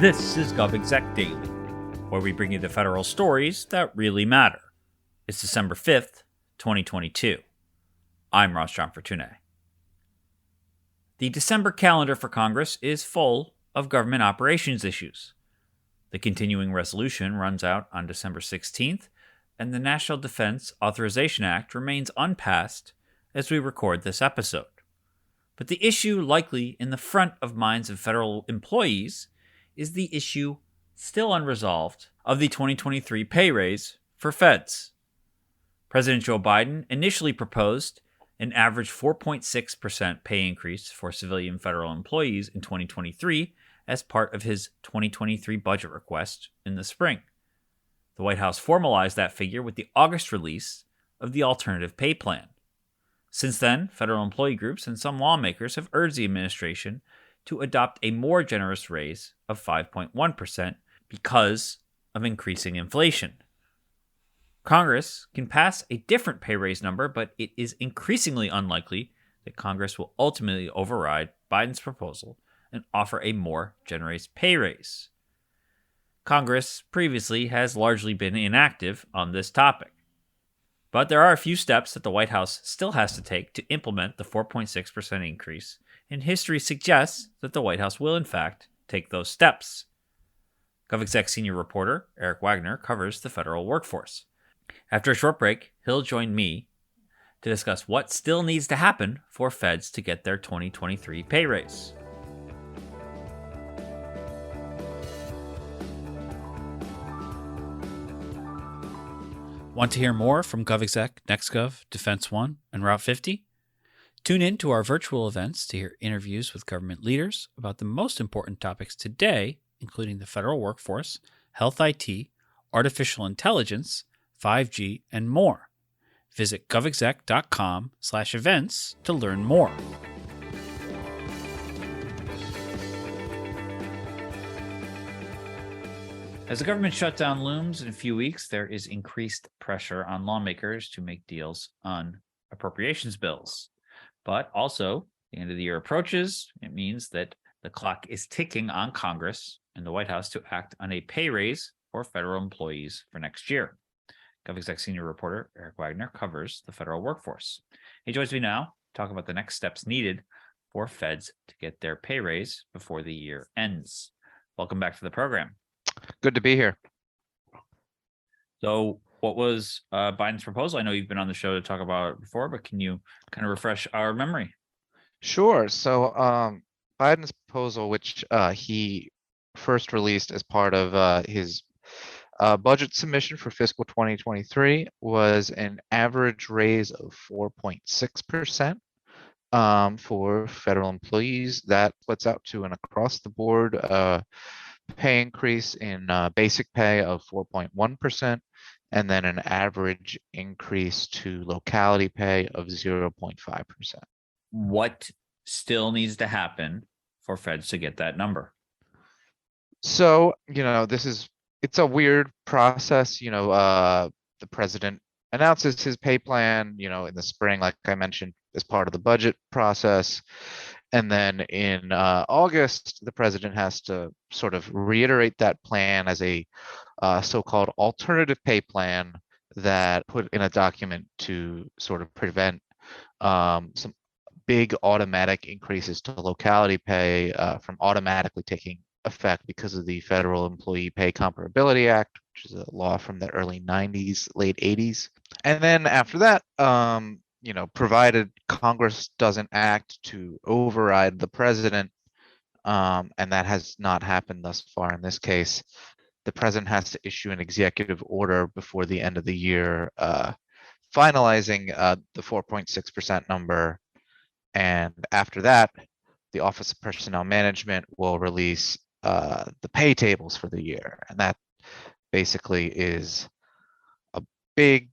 This is GovExec Daily, where we bring you the federal stories that really matter. It's December 5th, 2022. I'm Ross John Fortuné. The December calendar for Congress is full of government operations issues. The continuing resolution runs out on December 16th, and the National Defense Authorization Act remains unpassed as we record this episode. But the issue likely in the front of minds of federal employees is the issue still unresolved of the 2023 pay raise for feds. President Joe Biden initially proposed an average 4.6% pay increase for civilian federal employees in 2023 as part of his 2023 budget request in the spring. The White House formalized that figure with the August release of the alternative pay plan. Since then, federal employee groups and some lawmakers have urged the administration to adopt a more generous raise of 5.1% because of increasing inflation. Congress can pass a different pay raise number, but it is increasingly unlikely that Congress will ultimately override Biden's proposal and offer a more generous pay raise. Congress previously has largely been inactive on this topic. But there are a few steps that the White House still has to take to implement the 4.6% increase, and history suggests that the White House will, in fact, take those steps. GovExec senior reporter Erich Wagner covers the federal workforce. After a short break, he'll join me to discuss what still needs to happen for feds to get their 2023 pay raise. Want to hear more from GovExec, NextGov, Defense One, and Route 50? Tune in to our virtual events to hear interviews with government leaders about the most important topics today, including the federal workforce, health IT, artificial intelligence, 5G, and more. Visit govexec.com/events to learn more. As the government shutdown looms in a few weeks, there is increased pressure on lawmakers to make deals on appropriations bills. But also, the end of the year approaches. It means that the clock is ticking on Congress and the White House to act on a pay raise for federal employees for next year. GovExec senior reporter Erich Wagner covers the federal workforce. He joins me now to talk about the next steps needed for feds to get their pay raise before the year ends. Welcome back to the program. Good to be here. So what was Biden's proposal? I know you've been on the show to talk about it before, but can you kind of refresh our memory? Sure. So Biden's proposal, which he first released as part of his budget submission for fiscal 2023, was an average raise of 4.6% for federal employees. That splits out to an across-the-board pay increase in basic pay of 4.1%, and then an average increase to locality pay of 0.5%. What still needs to happen for feds to get that number? So, it's a weird process. The president announces his pay plan, in the spring, like I mentioned, as part of the budget process. And then in August, the president has to sort of reiterate that plan as a so-called alternative pay plan that put in a document to sort of prevent some big automatic increases to locality pay from automatically taking effect because of the Federal Employee Pay Comparability Act, which is a law from the early 90s, late 80s. And then after that, provided Congress doesn't act to override the president, and that has not happened thus far in this case, the president has to issue an executive order before the end of the year, finalizing the 4.6% number. And after that, the Office of Personnel Management will release the pay tables for the year. And that basically is a big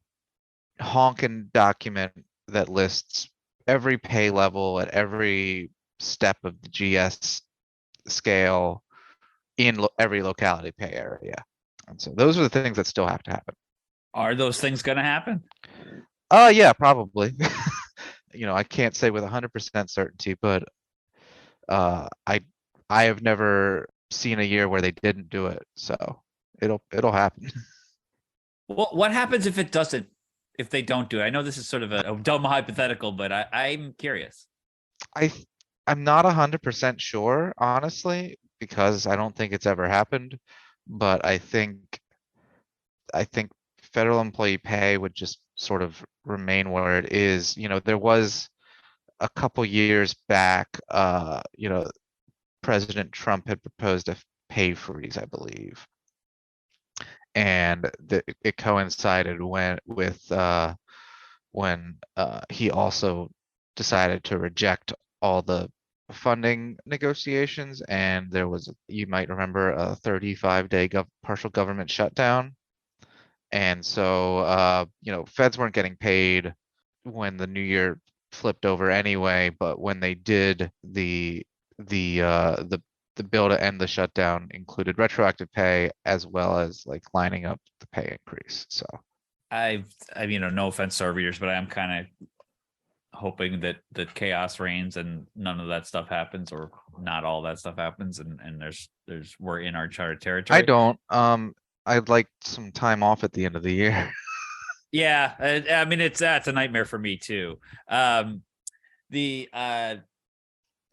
honking document that lists every pay level at every step of the GS scale in every locality pay area. And so those are the things that still have to happen. Are those things going to happen? Yeah, probably. I can't say with 100% certainty, but I have never seen a year where they didn't do it, so it'll happen. What happens if it doesn't? If they don't do it? I know this is sort of a dumb hypothetical, but I'm curious. I'm not 100% sure, honestly, because I don't think it's ever happened, but I think federal employee pay would just sort of remain where it is. There was a couple years back, President Trump had proposed a pay freeze, I believe, and it coincided when he also decided to reject all the funding negotiations, and there was, you might remember, a 35-day partial government shutdown. And so, feds weren't getting paid when the new year flipped over anyway, but when they did, the the bill to end the shutdown included retroactive pay as well as like lining up the pay increase. So No offense to our readers, but I am kind of hoping that chaos reigns and none of that stuff happens, or not all that stuff happens, and there's we're in our charter I territory. don't. I'd like some time off at the end of the year. Yeah, I mean that's a nightmare for me too. The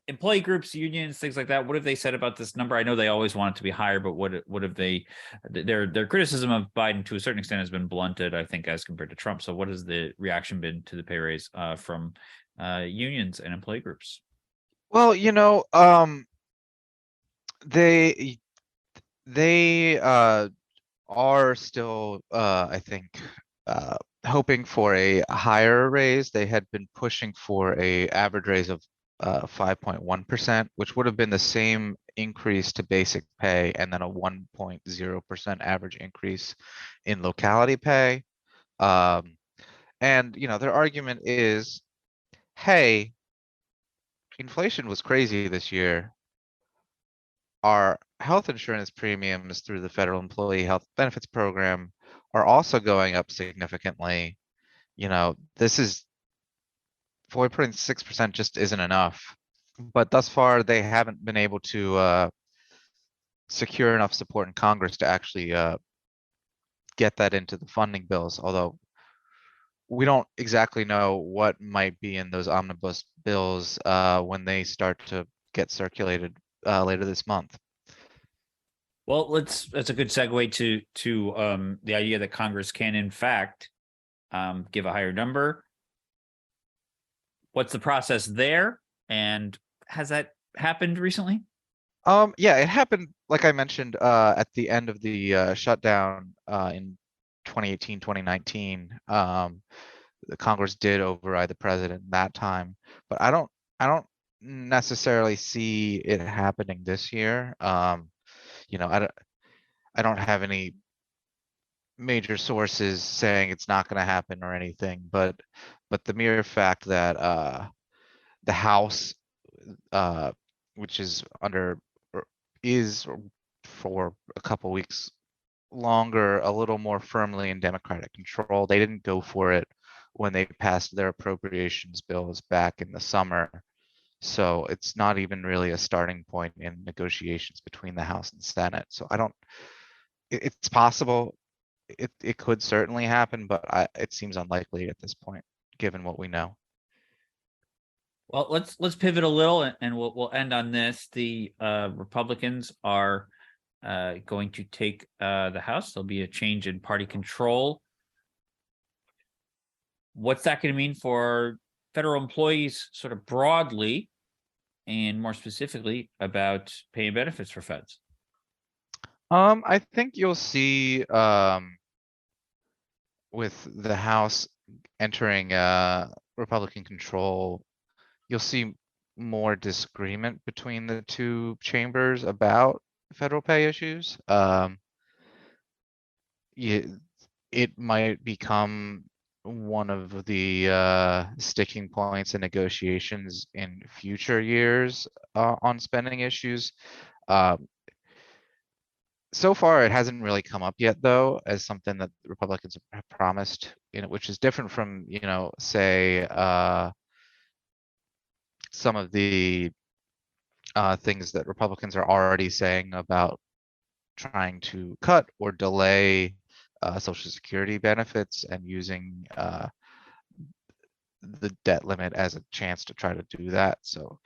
employee groups, unions, things like that. What have they said about this number? I know they always want it to be higher, but what have they? Their criticism of Biden to a certain extent has been blunted, I think, as compared to Trump. So, what has the reaction been to the pay raise from unions and employee groups? Well, they they are still, I think, hoping for a higher raise. They had been pushing for a average raise of 5.1%, which would have been the same increase to basic pay and then a 1.0% average increase in locality pay. And their argument is, hey, inflation was crazy this year. Our health insurance premiums through the Federal Employee Health Benefits Program are also going up significantly. This is 4.6% just isn't enough. But thus far, they haven't been able to secure enough support in Congress to actually get that into the funding bills. Although we don't exactly know what might be in those omnibus bills when they start to get circulated later this month. Well, that's a good segue to the idea that Congress can, in fact, give a higher number. What's the process there, and has that happened recently? Yeah, it happened, like I mentioned, at the end of the shutdown in 2018, 2019. The Congress did override the president that time, but I don't necessarily see it happening this year. I don't have any major sources saying it's not going to happen or anything, but the mere fact that the House, uh, which is under is for a couple weeks longer a little more firmly in Democratic control. They didn't go for it when they passed their appropriations bills back in the summer. So it's not even really a starting point in negotiations between the House and Senate. So I don't, it's possible. It could certainly happen, but it seems unlikely at this point, given what we know. Well, let's pivot a little, and we'll end on this. The Republicans are going to take the House. There'll be a change in party control. What's that going to mean for federal employees, sort of broadly, and more specifically about pay and benefits for feds? I think you'll see with the House entering Republican control, you'll see more disagreement between the two chambers about federal pay issues. It might become one of the sticking points in negotiations in future years on spending issues. So far, it hasn't really come up yet, though, as something that the Republicans have promised, which is different from, say, some of the things that Republicans are already saying about trying to cut or delay Social Security benefits and using the debt limit as a chance to try to do that. So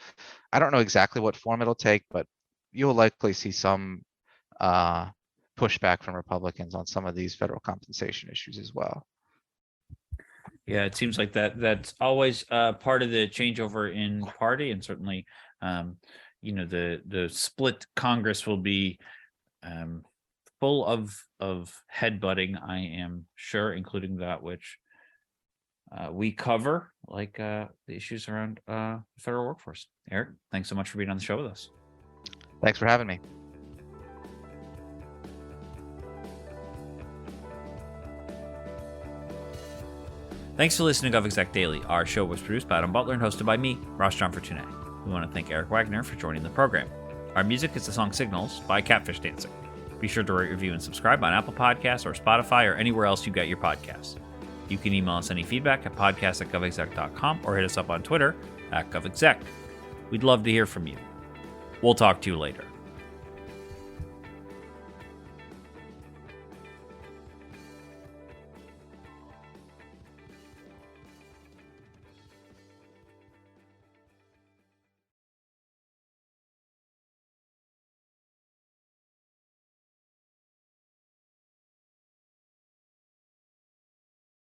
I don't know exactly what form it'll take, but you'll likely see some pushback from Republicans on some of these federal compensation issues as well. Yeah, it seems like that's always part of the changeover in party, and certainly, the split Congress will be full of headbutting, I am sure, including that which we cover, like the issues around the federal workforce. Eric, thanks so much for being on the show with us. Thanks for having me. Thanks for listening to GovExec Daily. Our show was produced by Adam Butler and hosted by me, Ross John Fortuné. We want to thank Erich Wagner for joining the program. Our music is the song Signals by Catfish Dancing. Be sure to rate, review, and subscribe on Apple Podcasts or Spotify or anywhere else you get your podcasts. You can email us any feedback at podcast@govexec.com or hit us up on Twitter @govexec. We'd love to hear from you. We'll talk to you later.